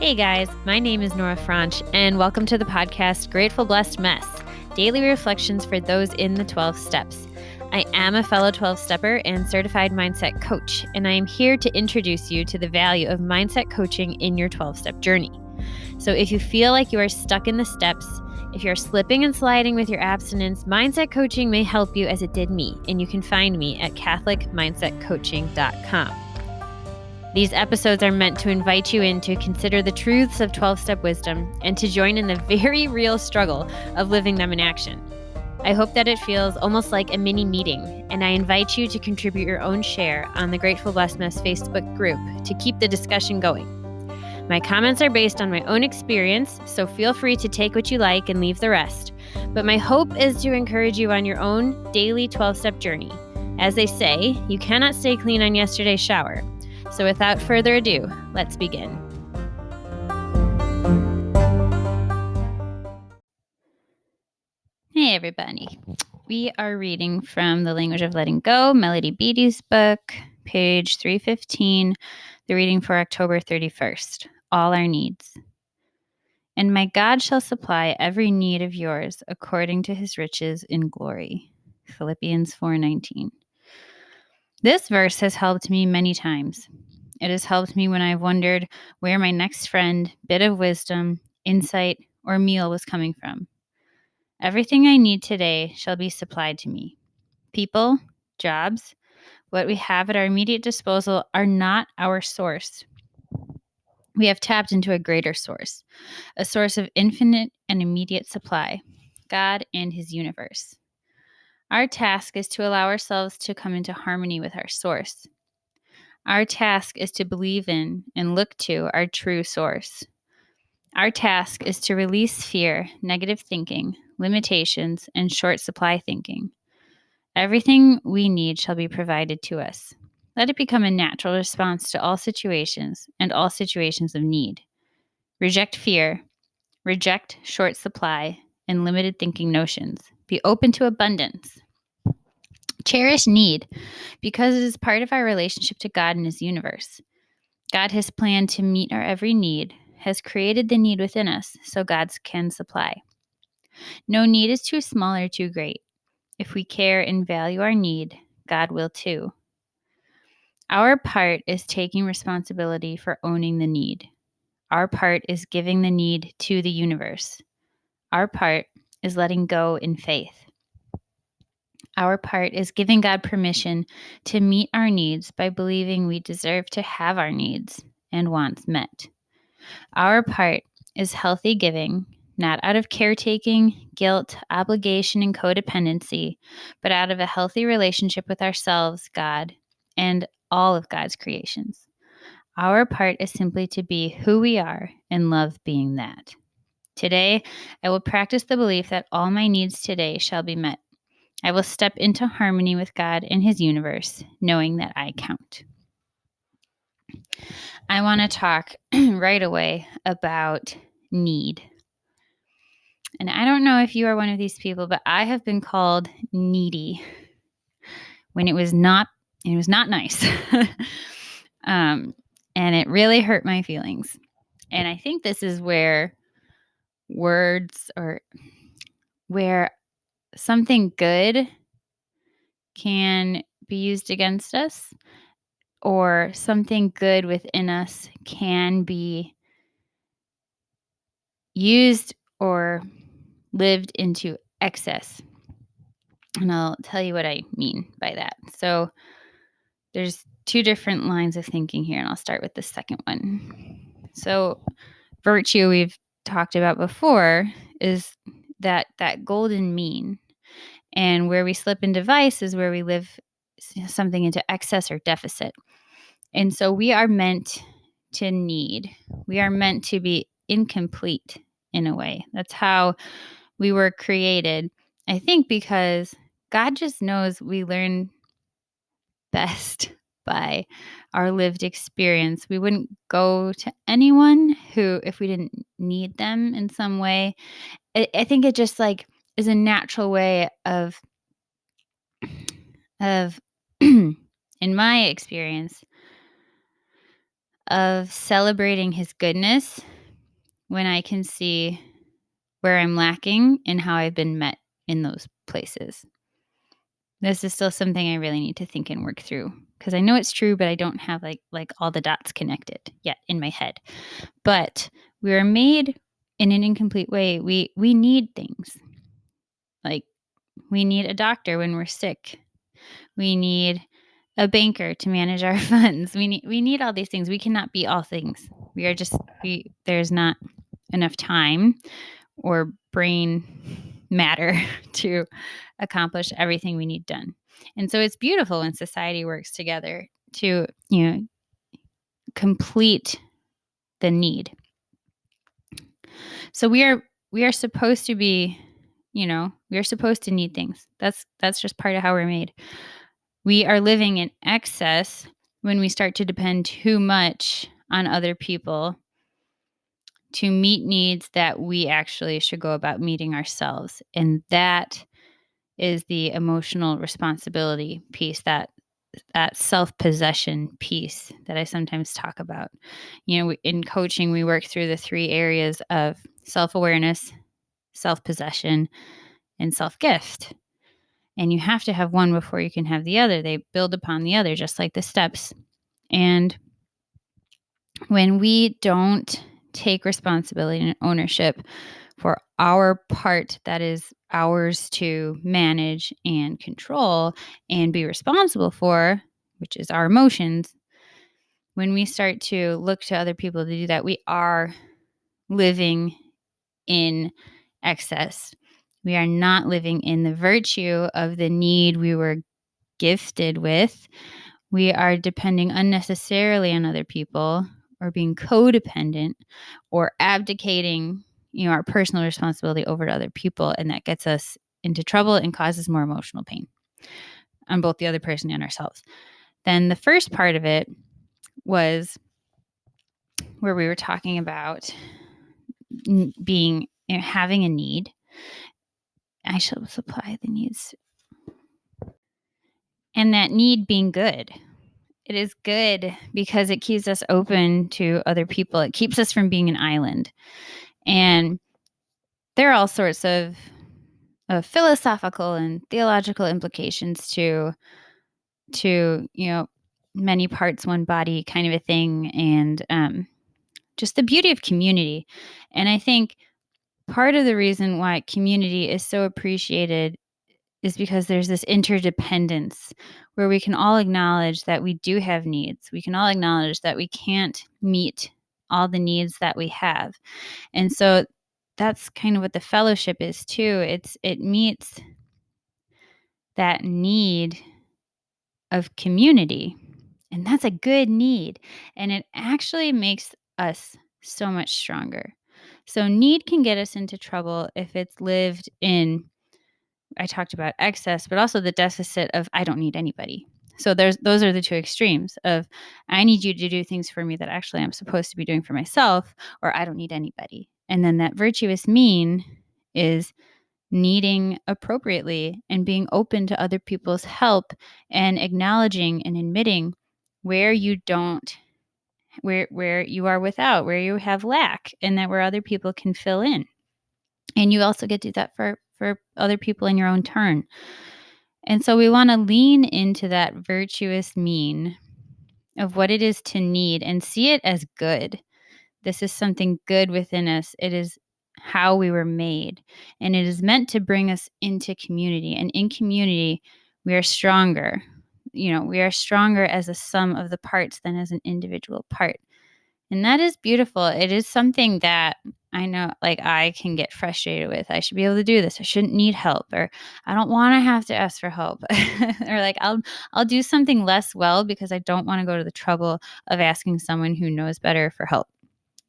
Hey guys, my name is Nora Franche, and welcome to the podcast Grateful Blessed Mess, daily reflections for those in the 12 steps. I am a fellow 12-stepper and certified mindset coach, and I am here to introduce you to the value of mindset coaching in your 12-step journey. So if you feel like you are stuck in the steps, if you're slipping and sliding with your abstinence, mindset coaching may help you as it did me, and you can find me at catholicmindsetcoaching.com. These episodes are meant to invite you in to consider the truths of 12-step wisdom and to join in the very real struggle of living them in action. I hope that it feels almost like a mini meeting, and I invite you to contribute your own share on the Grateful Blessedness Facebook group to keep the discussion going. My comments are based on my own experience, so feel free to take what you like and leave the rest. But my hope is to encourage you on your own daily 12-step journey. As they say, you cannot stay clean on yesterday's shower. So without further ado, let's begin. Hey everybody. We are reading from The Language of Letting Go, Melody.Beattie's book, page 315, the reading for October 31st, All Our Needs. And my God shall supply every need of yours according to his riches in glory. Philippians 4:19. This verse has helped me many times. It has helped me when I've wondered where my next friend, bit of wisdom, insight, or meal was coming from. Everything I need today shall be supplied to me. People, jobs, what we have at our immediate disposal are not our source. We have tapped into a greater source, a source of infinite and immediate supply, God and his universe. Our task is to allow ourselves to come into harmony with our source. Our task is to believe in and look to our true source. Our task is to release fear, negative thinking, limitations, and short supply thinking. Everything we need shall be provided to us. Let it become a natural response to all situations and all situations of need. Reject fear, reject short supply and limited thinking notions. Be open to abundance. Cherish need because it is part of our relationship to God and his universe. God has planned to meet our every need, has created the need within us so God can supply. No need is too small or too great. If we care and value our need, God will too. Our part is taking responsibility for owning the need. Our part is giving the need to the universe. Our part is letting go in faith. Our part is giving God permission to meet our needs by believing we deserve to have our needs and wants met. Our part is healthy giving, not out of caretaking, guilt, obligation, and codependency, but out of a healthy relationship with ourselves, God, and all of God's creations. Our part is simply to be who we are and love being that. Today, I will practice the belief that all my needs today shall be met. I will step into harmony with God and his universe, knowing that I count. I want to talk right away about need. And I don't know if you are one of these people, but I have been called needy when it was not nice. And it really hurt my feelings. And I think this is where where something good can be used against us, or something good within us can be used or lived into excess. And I'll tell you what I mean by that. So there's two different lines of thinking here, and I'll start with the second one. So virtue we've talked about before is that golden mean. And where we slip into vice is where we live something into excess or deficit. And so we are meant to need. We are meant to be incomplete in a way. That's how we were created. I think because God just knows we learn best by our lived experience. We wouldn't go to anyone who, if we didn't need them in some way, I think it just like is a natural way of in my experience, of celebrating his goodness when I can see where I'm lacking and how I've been met in those places. This is still something I really need to think and work through because I know it's true, but I don't have like all the dots connected yet in my head. But we are made in an incomplete way. We need things. Like we need a doctor when we're sick. We need a banker to manage our funds. We need all these things. We cannot be all things. There's not enough time or brain matter to accomplish everything we need done. And so it's beautiful when society works together to, complete the need. So we are supposed to be, we are supposed to need things. That's just part of how we're made. We are living in excess when we start to depend too much on other people to meet needs that we actually should go about meeting ourselves. And that is the emotional responsibility piece, that self-possession piece that I sometimes talk about. In coaching, we work through the 3 areas of self-awareness, self-possession, and self-gift. And you have to have one before you can have the other. They build upon the other, just like the steps. And when we don't take responsibility and ownership for our part that is ours to manage and control and be responsible for, which is our emotions, when we start to look to other people to do that, we are living in excess. We are not living in the virtue of the need we were gifted with. We are depending unnecessarily on other people, or being codependent, or abdicating, our personal responsibility over to other people. And that gets us into trouble and causes more emotional pain on both the other person and ourselves. Then the first part of it was where we were talking about being, having a need. I shall supply the needs. And that need being good. It is good because it keeps us open to other people. It keeps us from being an island. And there are all sorts of philosophical and theological implications to many parts, one body kind of a thing, and just the beauty of community. And I think part of the reason why community is so appreciated is because there's this interdependence where we can all acknowledge that we do have needs. We can all acknowledge that we can't meet all the needs that we have. And so that's kind of what the fellowship is too. It meets that need of community. And that's a good need. And it actually makes us so much stronger. So need can get us into trouble if it's lived in, I talked about excess, but also the deficit of I don't need anybody. So those are the 2 extremes of I need you to do things for me that actually I'm supposed to be doing for myself, or I don't need anybody. And then that virtuous mean is needing appropriately and being open to other people's help and acknowledging and admitting where you don't, where you are without, where you have lack, and that where other people can fill in. And you also get to do that for other people in your own turn. And so we want to lean into that virtuous mean of what it is to need and see it as good. This is something good within us. It is how we were made, and it is meant to bring us into community. And in community, we are stronger. We are stronger as a sum of the parts than as an individual part. And that is beautiful. It is something that I know, like, I can get frustrated with. I should be able to do this. I shouldn't need help, or I don't want to have to ask for help, or like I'll do something less well because I don't want to go to the trouble of asking someone who knows better for help.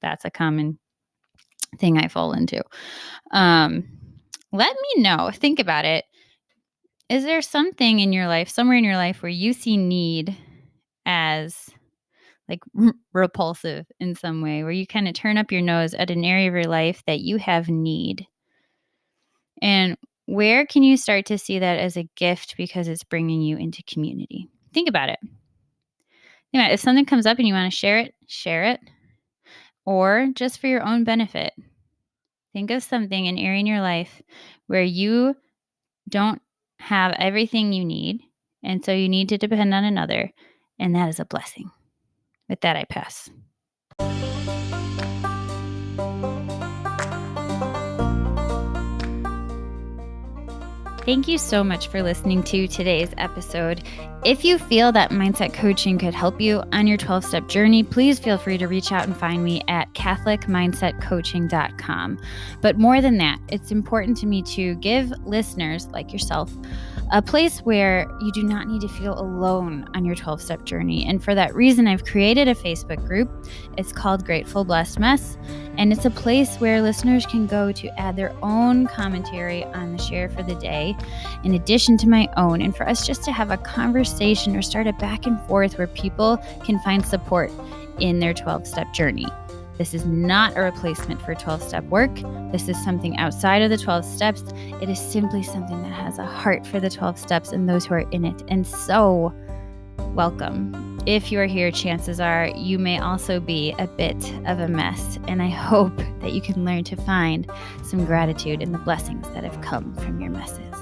That's a common thing I fall into. Let me know. Think about it. Is there something in your life, somewhere in your life, where you see need as like repulsive in some way, where you kind of turn up your nose at an area of your life that you have need? And where can you start to see that as a gift because it's bringing you into community? Think about it. If something comes up and you want to share it, share it. or just for your own benefit. Think of something, an area in your life where you don't have everything you need, and so you need to depend on another, and that is a blessing. With that, I pass. Thank you so much for listening to today's episode. If you feel that mindset coaching could help you on your 12-step journey, please feel free to reach out and find me at catholicmindsetcoaching.com. But more than that, it's important to me to give listeners like yourself a place where you do not need to feel alone on your 12-step journey. And for that reason, I've created a Facebook group. It's called Grateful Blessed Mess. And it's a place where listeners can go to add their own commentary on the share for the day, in addition to my own, and for us just to have a conversation or start a back and forth where people can find support in their 12-step journey. This is not a replacement for 12-step work. This is something outside of the 12 steps. It is simply something that has a heart for the 12 steps and those who are in it. And so, welcome. If you are here, chances are you may also be a bit of a mess. And I hope that you can learn to find some gratitude in the blessings that have come from your messes.